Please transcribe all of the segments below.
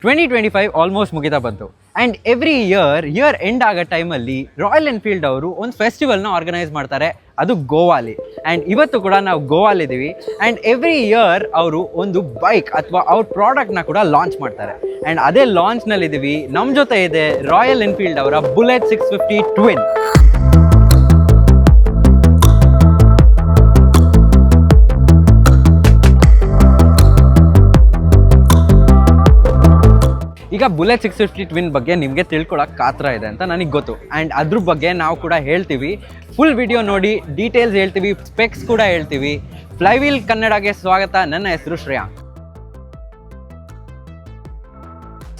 2025 almost ಮುಗಿತಾ ಬಂತು and every year end ಆಗೋ ಟೈಮಲ್ಲಿ ರಾಯಲ್ ಎನ್ಫೀಲ್ಡ್ ಅವರು ಒಂದು ಫೆಸ್ಟಿವಲ್ನ ಆರ್ಗನೈಸ್ ಮಾಡ್ತಾರೆ, ಅದು ಗೋವಾಲಿ. ಆ್ಯಂಡ್ ಇವತ್ತು ಕೂಡ ನಾವು ಗೋವಾಲಿದ್ದೀವಿ ಆ್ಯಂಡ್ ಎವ್ರಿ ಇಯರ್ ಅವರು ಒಂದು ಬೈಕ್ ಅಥವಾ ಅವ್ರ ಪ್ರಾಡಕ್ಟ್ನ ಕೂಡ ಲಾಂಚ್ ಮಾಡ್ತಾರೆ. ಆ್ಯಂಡ್ ಅದೇ ಲಾಂಚ್ನಲ್ಲಿದ್ದೀವಿ. ನಮ್ಮ ಜೊತೆ ಇದೆ ರಾಯಲ್ ಎನ್ಫೀಲ್ಡ್ ಅವರ ಬುಲೆಟ್ 650 ಟ್ವಿನ್. ಈಗ ಬುಲೆಟ್ 650 ಟ್ವಿನ್ ಬಗ್ಗೆ ನಿಮಗೆ ತಿಳ್ಕೊಳಕ್ಕೆ ಕಾತರ ಇದೆ ಅಂತ ನನಗೆ ಗೊತ್ತು ಆ್ಯಂಡ್ ಅದ್ರ ಬಗ್ಗೆ ನಾವು ಕೂಡ ಹೇಳ್ತೀವಿ. ಫುಲ್ ವಿಡಿಯೋ ನೋಡಿ ಡೀಟೇಲ್ಸ್ ಹೇಳ್ತೀವಿ, ಸ್ಪೆಕ್ಸ್ ಕೂಡ ಹೇಳ್ತೀವಿ. ಫ್ಲೈವೀಲ್ ಕನ್ನಡಗೆ ಸ್ವಾಗತ. ನನ್ನ ಹೆಸರು ಶ್ರೇಯಾಂಕ್.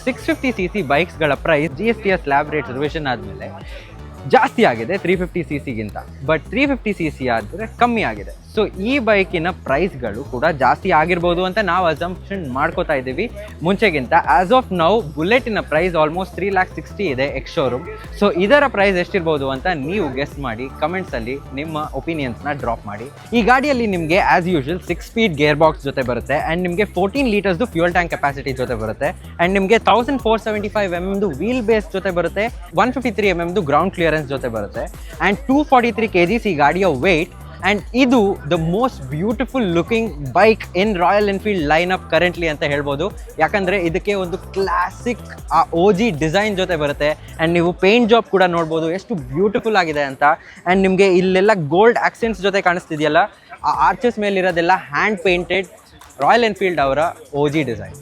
650cc ಬೈಕ್ಸ್ಗಳ price GSTS slab rate revision ಆದಮೇಲೆ ಜಾಸ್ತಿ ಆಗಿದೆ 350cc ಬಟ್ 350cc ಆದರೆ ಕಮ್ಮಿ ಆಗಿದೆ. ಸೊ ಈ ಬೈಕಿನ ಪ್ರೈಸ್ಗಳು ಕೂಡ ಜಾಸ್ತಿ ಆಗಿರ್ಬೋದು ಅಂತ ನಾವು ಅಸಂಪ್ಷನ್ ಮಾಡ್ಕೋತಾ ಇದ್ದೀವಿ ಮುಂಚೆಗಿಂತ. ಆಸ್ ಆಫ್ ನೌ ಬುಲೆಟಿನ ಪ್ರೈಸ್ ಆಲ್ಮೋಸ್ಟ್ 3,60,000 ಇದೆ ಎಕ್ಸ್ ಶೋರೂಮ್. ಸೊ ಇದರ ಪ್ರೈಸ್ ಎಷ್ಟಿರ್ಬೋದು ಅಂತ ನೀವು ಗೆಸ್ ಮಾಡಿ ಕಮೆಂಟ್ಸಲ್ಲಿ ನಿಮ್ಮ ಒಪಿನಿಯನ್ಸ್ನ ಡ್ರಾಪ್ ಮಾಡಿ. ಈ ಗಾಡಿಯಲ್ಲಿ ನಿಮಗೆ as usual 6 speed gear box ಜೊತೆ ಬರುತ್ತೆ ಆ್ಯಂಡ್ ನಿಮಗೆ 14 ಲೀಟರ್ಸ್ದು ಫ್ಯೂಯಲ್ ಟ್ಯಾಂಕ್ ಕೆಪಾಸಿಟಿ ಜೊತೆ ಬರುತ್ತೆ ಆ್ಯಂಡ್ ನಿಮಗೆ 1475 mm ವೀಲ್ ಬೇಸ್ ಜೊತೆ ಬರುತ್ತೆ, 153 mm ಗ್ರೌಂಡ್ ಕ್ಲಿಯರೆನ್ಸ್ ಜೊತೆ ಬರುತ್ತೆ ಆ್ಯಂಡ್ 243 kgs ಈ ಗಾಡಿಯ ವೆಯ್ಟ್. ಆ್ಯಂಡ್ ಇದು the most beautiful looking bike in royal Enfield line up currently ಅಂತ ಹೇಳ್ಬೋದು. ಯಾಕಂದರೆ ಇದಕ್ಕೆ ಒಂದು ಕ್ಲಾಸಿಕ್ OG ಡಿಸೈನ್ ಜೊತೆ ಬರುತ್ತೆ ಆ್ಯಂಡ್ ನೀವು ಪೇಂಟ್ ಜಾಬ್ ಕೂಡ ನೋಡ್ಬೋದು ಎಷ್ಟು ಬ್ಯೂಟಿಫುಲ್ ಆಗಿದೆ ಅಂತ. ಆ್ಯಂಡ್ ನಿಮಗೆ ಇಲ್ಲೆಲ್ಲ ಗೋಲ್ಡ್ ಆಕ್ಸೆಂಟ್ಸ್ ಜೊತೆ ಕಾಣಿಸ್ತಿದೆಯಲ್ಲ, ಆ ಆರ್ಚಸ್ ಮೇಲಿರೋದೆಲ್ಲ ಹ್ಯಾಂಡ್ ಪೇಂಟೆಡ್ ರಾಯಲ್ ಎನ್ಫೀಲ್ಡ್ ಅವರ OG design.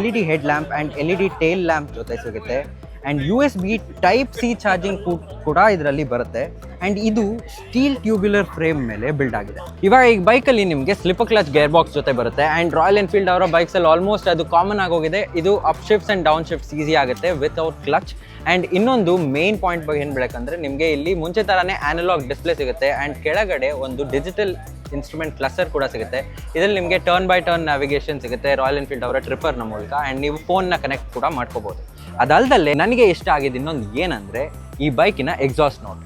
LED head lamp and LED tail lamp ಜೊತೆ ಸಿಗುತ್ತೆ ಆ್ಯಂಡ್ USB Type-C ಚಾರ್ಜಿಂಗ್ ಕೂಡ ಇದರಲ್ಲಿ ಬರುತ್ತೆ ಆ್ಯಂಡ್ ಇದು ಸ್ಟೀಲ್ ಟ್ಯೂಬ್ಯುಲರ್ ಫ್ರೇಮ್ ಮೇಲೆ ಬಿಲ್ಡ್ ಆಗಿದೆ. ಇವಾಗ ಈ ಬೈಕಲ್ಲಿ ನಿಮಗೆ ಸ್ಲಿಪ್ಪರ್ ಕ್ಲಚ್ ಗೇರ್ ಬಾಕ್ಸ್ ಜೊತೆ ಬರುತ್ತೆ ಆ್ಯಂಡ್ ರಾಯಲ್ ಎನ್ಫೀಲ್ಡ್ ಅವರ ಬೈಕ್ಸಲ್ಲಿ ಆಲ್ಮೋಸ್ಟ್ ಅದು ಕಾಮನ್ ಆಗೋಗಿದೆ. ಇದು up shifts and down shifts easy ಆಗುತ್ತೆ ವಿತೌಟ್ ಕ್ಲಚ್. ಆ್ಯಂಡ್ ಇನ್ನೊಂದು ಮೇನ್ ಪಾಯಿಂಟ್ ಬಗ್ಗೆ ಏನು ಬೇಕಂದರೆ ನಿಮಗೆ ಇಲ್ಲಿ ಮುಂಚೆ ಥರನೇ ಆ್ಯನಲಾಗ್ ಡಿಸ್ಪ್ಲೇ ಸಿಗುತ್ತೆ ಆ್ಯಂಡ್ ಕೆಳಗಡೆ ಒಂದು ಡಿಜಿಟಲ್ ಇನ್ಸ್ಟ್ರೂಮೆಂಟ್ ಕ್ಲಸ್ಟರ್ ಕೂಡ ಸಿಗುತ್ತೆ. ಇದರಲ್ಲಿ ನಿಮಗೆ ಟರ್ನ್ ಬೈ ಟರ್ನ್ ನ್ಯಾವಿಗೇಷನ್ ಸಿಗುತ್ತೆ ರಾಯಲ್ ಎನ್ಫೀಲ್ಡ್ ಅವರ ಟ್ರಿಪ್ಪರ್ನ ಮೂಲಕ ಆ್ಯಂಡ್ ನೀವು ಫೋನ್ನ ಕನೆಕ್ಟ್ ಕೂಡ ಮಾಡ್ಕೋಬೋದು. ಅದಲ್ಲದೆ ನನಗೆ ಇಷ್ಟ ಆಗಿದ್ದು ಇನ್ನೊಂದು ಏನಂದರೆ ಈ ಬೈಕಿನ ಎಕ್ಸಾಸ್ಟ್ ನೋಟ್.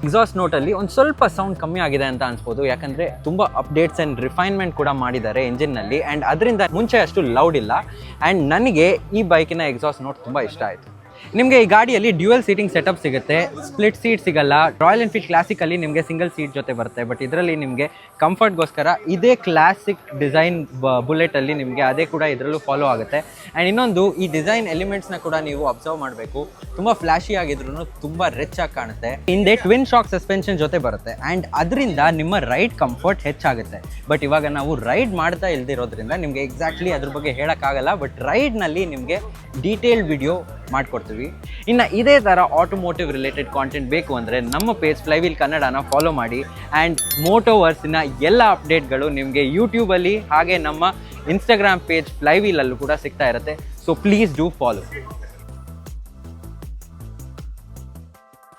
ಎಕ್ಸಾಸ್ಟ್ ನೋಟಲ್ಲಿ ಒಂದು ಸ್ವಲ್ಪ ಸೌಂಡ್ ಕಮ್ಮಿ ಆಗಿದೆ ಅಂತ ಅನ್ಸ್ಬೋದು, ಯಾಕಂದರೆ ತುಂಬ ಅಪ್ಡೇಟ್ಸ್ ಆ್ಯಂಡ್ ರಿಫೈನ್ಮೆಂಟ್ ಕೂಡ ಮಾಡಿದ್ದಾರೆ ಇಂಜಿನ್ನಲ್ಲಿ ಆ್ಯಂಡ್ ಅದರಿಂದ ಮುಂಚೆ ಅಷ್ಟು ಲೌಡ್ ಇಲ್ಲ. ಆ್ಯಂಡ್ ನನಗೆ ಈ ಬೈಕಿನ ಎಕ್ಸಾಸ್ಟ್ ನೋಟ್ ತುಂಬ ಇಷ್ಟ ಆಯಿತು. ನಿಮಗೆ ಈ ಗಾಡಿಯಲ್ಲಿ ಡ್ಯುಯಲ್ ಸೀಟಿಂಗ್ ಸೆಟಪ್ ಸಿಗುತ್ತೆ, ಸ್ಪ್ಲಿಟ್ ಸೀಟ್ ಸಿಗಲ್ಲ. ರಾಯಲ್ ಎನ್ಫೀಲ್ಡ್ ಕ್ಲಾಸಿಕಲ್ಲಿ ನಿಮಗೆ ಸಿಂಗಲ್ ಸೀಟ್ ಜೊತೆ ಬರುತ್ತೆ, ಬಟ್ ಇದರಲ್ಲಿ ನಿಮಗೆ ಕಂಫರ್ಟ್ಗೋಸ್ಕರ ಇದೇ ಕ್ಲಾಸಿಕ್ ಡಿಸೈನ್ ಬುಲೆಟಲ್ಲಿ ನಿಮಗೆ ಅದೇ ಕೂಡ ಇದರಲ್ಲೂ ಫಾಲೋ ಆಗುತ್ತೆ. ಆ್ಯಂಡ್ ಇನ್ನೊಂದು ಈ ಡಿಸೈನ್ ಎಲಿಮೆಂಟ್ಸ್ನ ಕೂಡ ನೀವು ಅಬ್ಸರ್ವ್ ಮಾಡಬೇಕು, ತುಂಬ ಫ್ಲ್ಯಾಶಿ ಆಗಿದ್ರು ತುಂಬ ರಿಚ್ ಆಗಿ ಕಾಣುತ್ತೆ. ಹಿಂದೆ ಟ್ವಿನ್ ಶಾಕ್ ಸಸ್ಪೆನ್ಷನ್ ಜೊತೆ ಬರುತ್ತೆ ಆ್ಯಂಡ್ ಅದರಿಂದ ನಿಮ್ಮ ರೈಡ್ ಕಂಫರ್ಟ್ ಹೆಚ್ಚಾಗುತ್ತೆ. ಬಟ್ ಇವಾಗ ನಾವು ರೈಡ್ ಮಾಡ್ತಾ ಇಲ್ದಿರೋದ್ರಿಂದ ನಿಮಗೆ ಎಕ್ಸಾಕ್ಟ್ಲಿ ಅದ್ರ ಬಗ್ಗೆ ಹೇಳೋಕ್ಕಾಗಲ್ಲ, ಬಟ್ ರೈಡ್ನಲ್ಲಿ ನಿಮಗೆ ಡೀಟೇಲ್ಡ್ ವಿಡಿಯೋ ಮಾಡಿಕೊಡ್ತೀವಿ. ಇನ್ನು ಇದೇ ಥರ ಆಟೋಮೋಟಿವ್ ರಿಲೇಟೆಡ್ ಕಾಂಟೆಂಟ್ ಬೇಕು ಅಂದರೆ ನಮ್ಮ ಪೇಜ್ ಫ್ಲೈವೀಲ್ ಕನ್ನಡನ ಫಾಲೋ ಮಾಡಿ. ಆ್ಯಂಡ್ ಮೋಟೋವರ್ಸಿನ ಎಲ್ಲ ಅಪ್ಡೇಟ್ಗಳು ನಿಮಗೆ ಯೂಟ್ಯೂಬಲ್ಲಿ ಹಾಗೆ ನಮ್ಮ ಇನ್ಸ್ಟಾಗ್ರಾಮ್ ಪೇಜ್ ಫ್ಲೈವೀಲಲ್ಲೂ ಕೂಡ ಸಿಗ್ತಾ ಇರುತ್ತೆ. So please do follow.